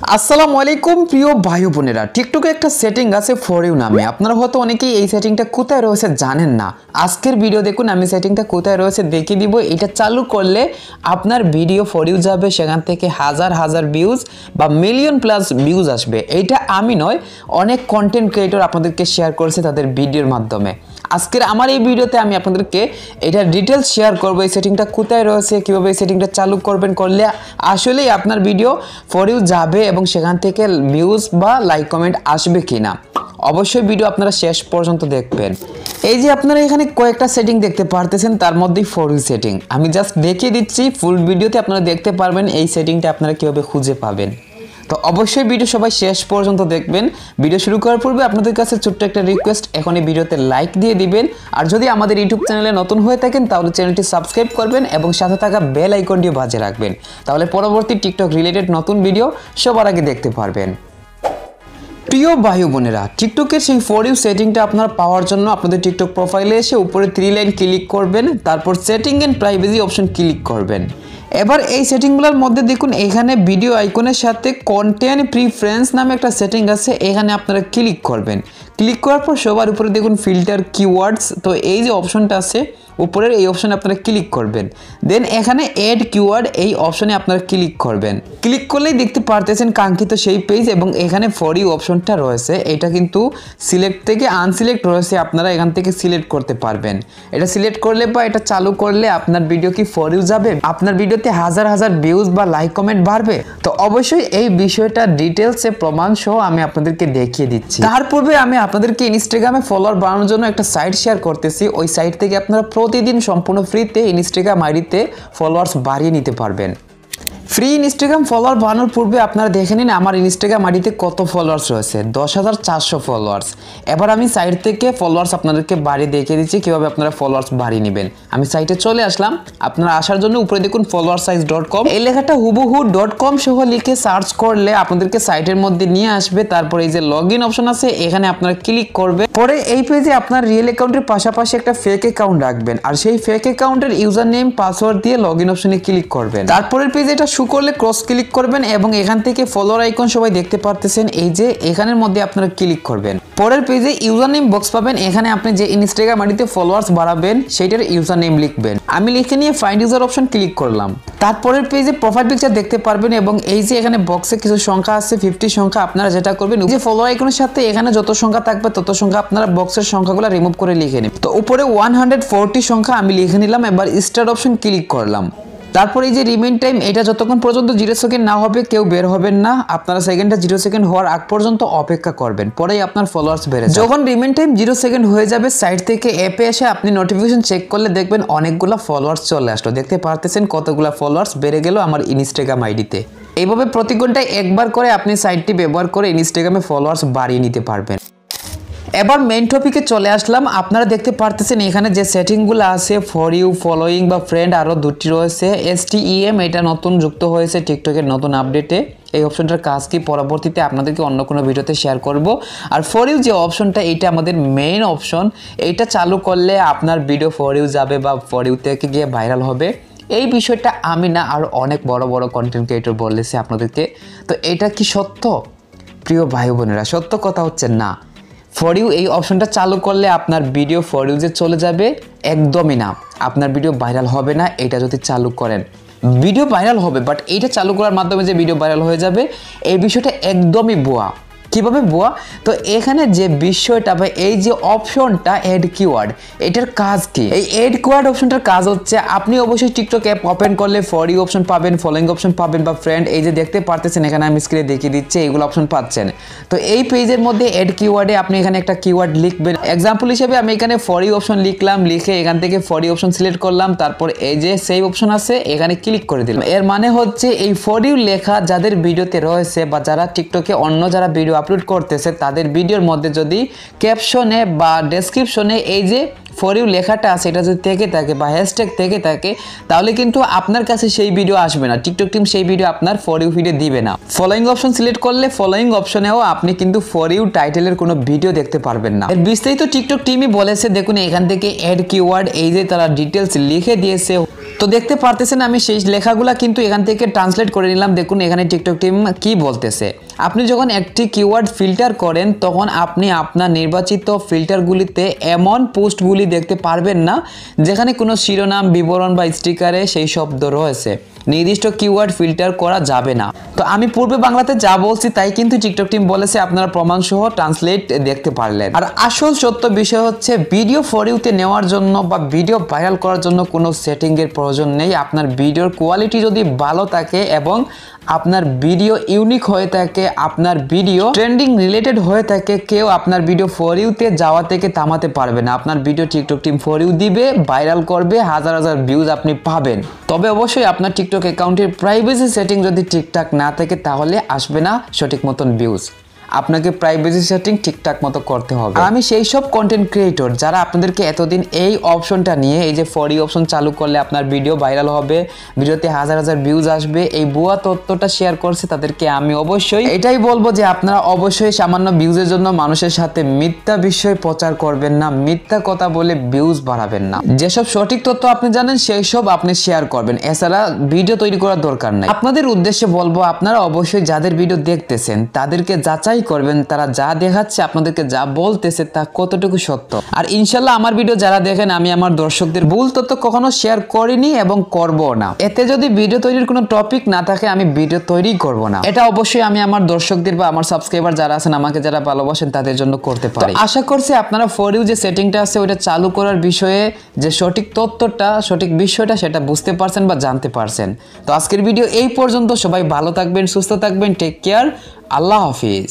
আসসালামু আলাইকুম প্রিয় ভাই বোনেরা, টিকটকে একটা সেটিং আছে ফর ইউ নামে। আপনারা হয়তো অনেকেই এই সেটিংটা কোথায় রয়েছে জানেন না। আজকের ভিডিও দেখুন, আমি সেটিংটা কোথায় রয়েছে দেখিয়ে দিব। এটা চালু করলে আপনার ভিডিও ফর ইউ যাবে, সেখান থেকে হাজার হাজার ভিউজ বা মিলিয়ন প্লাস ভিউজ আসবে। এইটা আমি নয়, অনেক কন্টেন্ট ক্রিয়েটর আপনাদেরকে শেয়ার করেছে তাদের ভিডিওর মাধ্যমে। আজকের আমার এই ভিডিওতে আমি আপনাদেরকে এটা ডিটেলস শেয়ার করবো, এই সেটিংটা কোথায় রয়েছে, কীভাবে এই সেটিংটা চালু করবেন, করলে আসলেই আপনার ভিডিও ফর ইউ যাবে এবং সেখান থেকে ভিউজ বা লাইক কমেন্ট আসবে কিনা। অবশ্যই ভিডিও আপনারা শেষ পর্যন্ত দেখবেন। এই যে আপনারা এখানে কয়েকটা সেটিং দেখতে পারতেছেন, তার মধ্যেই ফর ইউ সেটিং। আমি জাস্ট দেখিয়ে দিচ্ছি, ফুল ভিডিওতে আপনারা দেখতে পারবেন এই সেটিংটা আপনারা কীভাবে খুঁজে পাবেন। তো অবশ্যই ভিডিও সবাই শেষ পর্যন্ত দেখবেন। ভিডিও শুরু করার পূর্বে আপনাদের কাছে ছোট্ট একটা রিকোয়েস্ট, এখন এই ভিডিওতে লাইক দিয়ে দিবেন। আর যদি আমাদের ইউটিউব চ্যানেলে নতুন হয়ে থাকেন তাহলে চ্যানেলটি সাবস্ক্রাইব করবেন এবং সাথে থাকা বেল আইকনটিও বাজিয়ে রাখবেন, তাহলে পরবর্তী টিকটক রিলেটেড নতুন ভিডিও সবার আগে দেখতে পারবেন। প্রিয় ভাই বোনেরা, টিকটকের সেই ফর ইউ সেটিংটা আপনারা পাওয়ার জন্য আপনাদের টিকটক প্রোফাইলে এসে উপরে 3 লাইন ক্লিক করবেন, তারপর setting and privacy option click করবেন। এবার এই সেটিংগুলোর মধ্যে দেখুন, এখানে ভিডিও আইকনের সাথে কন্টেন্ট প্রিফারেন্স নামে একটা সেটিং আছে, এখানে আপনারা ক্লিক করবেন। ক্লিক করার পর সবার উপরে দেখুন ফিল্টার কিওয়ার্ডস, তো এই যে অপশনটা আছে উপরের, এই অপশনে আপনারা ক্লিক করবেন। দেন এখানে অ্যাড কিওয়ার্ড, এই অপশনে আপনারা ক্লিক করবেন। ক্লিক করলেই দেখতে পারতেছেন কাঙ্ক্ষিত সেই পেজ এবং এখানে ফর ইউ অপশনটা রয়েছে। এটা কিন্তু সিলেক্ট থেকে আনসিলেক্ট রয়েছে, আপনারা এখান থেকে সিলেক্ট করতে পারবেন। এটা সিলেক্ট করলে বা এটা চালু করলে আপনার ভিডিও কি ফর ইউ যাবে, আপনার ভিডিওতে হাজার হাজার ভিউজ বা লাইক কমেন্ট বাড়বে। তো অবশ্যই এই বিষয়টা ডিটেলসে প্রমাণ সহ আমি আপনাদেরকে দেখিয়ে দিচ্ছি। তার পূর্বে আমি আপনাদেরকে ইনস্টাগ্রামে ফলোয়ার বানানোর জন্য একটা সাইট শেয়ার করতেছি। ওই সাইট থেকে আপনারা প্রতিদিন সম্পূর্ণ ফ্রিতে ইনস্টাগ্রাম আইডিতে ফলোয়ার্স বাড়িয়ে নিতে পারবেন। ফ্রি ইনস্টাগ্রাম ফলোয়ার বানানোর পূর্বে আপনারা দেখে নিন আমার ইনস্টাগ্রাম আইডিতে কত ফলোয়ার্স রয়েছে, 10,400 ফলোয়ার্স। এবার আমি সাইট থেকে ফলোয়ার্স আপনাদেরকে বাড়িয়ে দেখিয়ে দিচ্ছি কীভাবে আপনারা ফলোয়ার্স বাড়িয়ে নেবেন। আমি সাইটে চলে আসলাম। আপনারা আসার জন্য উপরে দেখুন followersize.com, এই লেখাটা হুবহু .com সহ লিখে সার্চ করলে আপনাদেরকে সাইটের মধ্যে নিয়ে আসবে। তারপরে এই যে লগ ইন অপশন আছে, এখানে আপনারা ক্লিক করবেন। পরে এই পেজে আপনার রিয়েল অ্যাকাউন্টের পাশাপাশি একটা ফেক অ্যাকাউন্ট রাখবেন, আর সেই ফেক অ্যাকাউন্টের ইউজার নেম পাসওয়ার্ড দিয়ে লগ ইন অপশনে ক্লিক করবেন। তারপরের পেজে এটা করলে ক্রস ক্লিক করবেন এবং এখান থেকে ফলোয়ার আইকন সবাই দেখতে পারতেছেন, এই যে এখানের মধ্যে আপনারা ক্লিক করবেন। পরের পেজে ইউজার নেম বক্স পাবেন, এখানে আপনি যে ইনস্টাগ্রাম আইডিতে ফলোয়ার্স বাড়াবেন সেইটার ইউজার নেম লিখবেন। আমি লিখে নিয়ে ফাইন্ড ইউজার অপশন ক্লিক করলাম। তারপরের পেজে প্রোফাইল পিকচার দেখতে পারবেন এবং এই যে এখানে বক্সে কিছু সংখ্যা আছে 50 সংখ্যা। আপনারা যেটা করবেন, যে ফলোয়ার আইকনের সাথে এখানে যত সংখ্যা থাকবে তত সংখ্যা আপনারা বক্সের সংখ্যাগুলো রিমুভ করে লিখে নিন। তো উপরে 140 সংখ্যা আমি লিখে নিলাম। এবার স্টার্ট অপশন ক্লিক করলাম। তারপর এই যে রিমেইন টাইম, এটা যতক্ষণ পর্যন্ত 0 সেকেন্ড না হবে কেউ বের হবেন না। আপনারা সেকেন্ডটা 0 সেকেন্ড হওয়ার আগ পর্যন্ত অপেক্ষা করবেন, পরেই আপনার ফলোয়ার্স বেড়ে যাবে। যখন রিমেইন টাইম 0 সেকেন্ড হয়ে যাবে, সাইট থেকে অ্যাপে এসে আপনি নোটিফিকেশন চেক করলে দেখবেন অনেকগুলো ফলোয়ার্স চলে আসলো। দেখতে পারতেছেন কতগুলো ফলোয়ার্স বেড়ে গেল আমার ইনস্টাগ্রাম আইডিতে। এইভাবে প্রতি ঘন্টায় একবার করে আপনি সাইটটি ব্যবহার করে ইনস্টাগ্রামে ফলোয়ার্স বাড়িয়ে নিতে পারবেন। এবার মেইন টপিকে চলে আসলাম। আপনারা দেখতে পারতেছেন এখানে যে সেটিংগুলো আছে, ফর ইউ, ফলোয়িং বা ফ্রেন্ড, আরও দুটি রয়েছে। STEM এটা নতুন যুক্ত হয়েছে টিকটকের নতুন আপডেটে। এই অপশনটার কাজ কি পরবর্তীতে আপনাদেরকে অন্য কোনো ভিডিওতে শেয়ার করব। আর ফর ইউ যে অপশনটা, এইটা আমাদের মেইন অপশন। এইটা চালু করলে আপনার ভিডিও ফর ইউ যাবে বা ফর ইউ থেকে গিয়ে ভাইরাল হবে। এই বিষয়টা আমি না, আর অনেক বড় বড় কন্টেন্ট ক্রিয়েটর বলেছে আপনাদেরকে। তো এটা কি সত্য? প্রিয় ভাই বোনেরা, সত্য কথা হচ্ছে না। ফর ইউ এই অপশনটা চালু করলে আপনার ভিডিও ফর ইউ যে চলে যাবে, একদমই না। আপনার ভিডিও ভাইরাল হবে না এটা যদি চালু করেন। ভিডিও ভাইরাল হবে, বাট এইটা চালু করার মাধ্যমে যে ভিডিও ভাইরাল হয়ে যাবে, এই বিষয়টা একদমই ভুয়া। কিভাবে ভুয়া? তো এখানে যে বিষয়টা বা এই যে অপশনটা অ্যাড কিওয়ার্ড, এটার কাজ কি? এই অ্যাড কিওয়ার্ড অপশনটার কাজ হচ্ছে, আপনি অবশ্যই টিকটক অ্যাপ ওপেন করলে ফর ইউ অপশন পাবেন, ফলোইং অপশন পাবেন বা ফ্রেন্ড, এই যে দেখতে পারতেছেন এখানে আমি স্ক্রিনে দেখিয়ে দিচ্ছি, এইগুলো অপশন পাচ্ছেন। তো এই পেজের মধ্যে অ্যাড কিওয়ার্ডে আপনি এখানে একটা কিওয়ার্ড লিখবেন। এক্সাম্পল হিসেবে আমি এখানে ফর ইউ অপশন লিখলাম, লিখে এখান থেকে ফর ইউ অপশন সিলেক্ট করলাম। তারপর এই যে সেভ অপশন আছে, এখানে ক্লিক করে দিলাম। এর মানে হচ্ছে এই ফর ইউ লেখা যাদের ভিডিওতে রয়েছে বা যারা টিকটকে অন্য যারা ভিডিও আপলোড করতেছে তাদের ভিডিওর মধ্যে যদি ক্যাপশনে বা ডেসক্রিপশনে এই যে ফর ইউ লেখাটা আছে এটা যদি থেকে থাকে বা হ্যাশট্যাগ থেকে থাকে, তাহলে কিন্তু আপনার কাছে সেই ভিডিও আসবে না। টিকটক টিম সেই ভিডিও আপনার ফর ইউ ফিডে দিবে না। ফলোইং অপশন সিলেক্ট করলে ফলোইং অপশনেও আপনি কিন্তু ফর ইউ টাইটেলের কোনো ভিডিও দেখতে পারবেন না। এর বিস্তারিত টিকটক টিমই বলেছে, দেখুন এখান থেকে অ্যাড কিওয়ার্ড, এই যে তারা ডিটেলস লিখে দিয়েছে। তো দেখতে পারতেছেন আমি সেই লেখাগুলা কিন্তু এখান থেকে ট্রান্সলেট করে নিলাম। দেখুন এখানে টিকটক টিম কি বলতেছে। আপনি যখন একটি কিওয়ার্ড ফিল্টার করেন তখন আপনি আপনার নির্বাচিত ফিল্টারগুলিতে এমন পোস্টগুলি দেখতে পারবেন না যেখানে কোনো শিরোনাম, বিবরণ বা স্টিকারে সেই শব্দ রয়েছে। নির্দিষ্ট কিওয়ার্ড ফিল্টার করা যাবে না। তো আমি পূর্বে বাংলাতে যা বলছি তাই কিন্তু টিকটক টিম বলেছে, আপনারা প্রমাণ সহ ট্রান্সলেট দেখতে পারলেন। আর আসল সত্য বিষয় হচ্ছে ভিডিও ফর ইউতে নেওয়ার জন্য বা ভিডিও ভাইরাল করার জন্য কোনো সেটিংয়ের প্রয়োজন নেই। আপনার ভিডিওর কোয়ালিটি যদি ভালো থাকে এবং আপনার ভিডিও ইউনিক হয়ে থাকে, আপনার ভিডিও ট্রেন্ডিং রিলেটেড হয়ে থাকে, কেউ আপনার ভিডিও ফর ইউতে যাওয়া থেকে থামাতে পারবে না। আপনার video TikTok team for you দিবে, ভাইরাল করবে, হাজার হাজার ভিউজ আপনি পাবেন। তবে অবশ্যই আপনার টিকটক অ্যাকাউন্টের প্রাইভেসি সেটিং যদি ঠিকঠাক না থাকে তাহলে আসবে না সঠিক মতন ভিউজ। আপনাকে প্রাইভেসি সেটিং ঠিকঠাক মতো করতে হবে। আমি সেই সব কন্টেন্ট ক্রিয়েটর যারা আপনাদেরকে এতদিন এই অপশনটা নিয়ে, এই যে ফর ইউ অপশন চালু করলে আপনার ভিডিও ভাইরাল হবে, ভিডিওতে হাজার হাজার ভিউজ আসবে, এই ভুয়া তথ্যটা শেয়ার করছে, তাদেরকে আমি অবশ্যই এটাই বলবো যে আপনারা অবশ্যই সামান্য ভিউজের জন্য মানুষের সাথে মিথ্যা বিষয় প্রচার করবেন না, মিথ্যা কথা বলে ভিউজ বাড়াবেন না। যেসব সঠিক তথ্য আপনি জানেন সেই সব আপনি শেয়ার করবেন, এছাড়া ভিডিও তৈরি করার দরকার নাই। আপনাদের উদ্দেশ্যে বলবো, আপনারা অবশ্যই যাদের ভিডিও দেখতেছেন তাদেরকে যাচাই করবেন তারা যা দেখাচ্ছে, আপনাদেরকে যা বলতেছে তা কতটুকু সত্য। আর ইনশাল্লাহ আমার ভিডিও যারা দেখেন, আমি আমার দর্শকদের ভুল তথ্য কখনো শেয়ার করিনি এবং করব না। এতে যদি ভিডিও তৈরির কোনো টপিক না থাকে আমি ভিডিও তৈরি করব না। এটা অবশ্যই আমি আমার দর্শকদের বা আমার সাবস্ক্রাইবার যারা আছেন, আমাকে যারা ভালোবাসেন তাদের জন্য করতে পারি। আশা করছি আপনারা ফর ইউ যে সেটিংটা আছে ওইটা চালু করার বিষয়ে যে সঠিক তথ্যটা, সঠিক বিষয়টা সেটা বুঝতে পারছেন বা জানতে পারছেন। তো আজকের ভিডিও এই পর্যন্ত। সবাই ভালো থাকবেন, সুস্থ থাকবেন, টেক কেয়ার, আল্লাহ হাফিজ।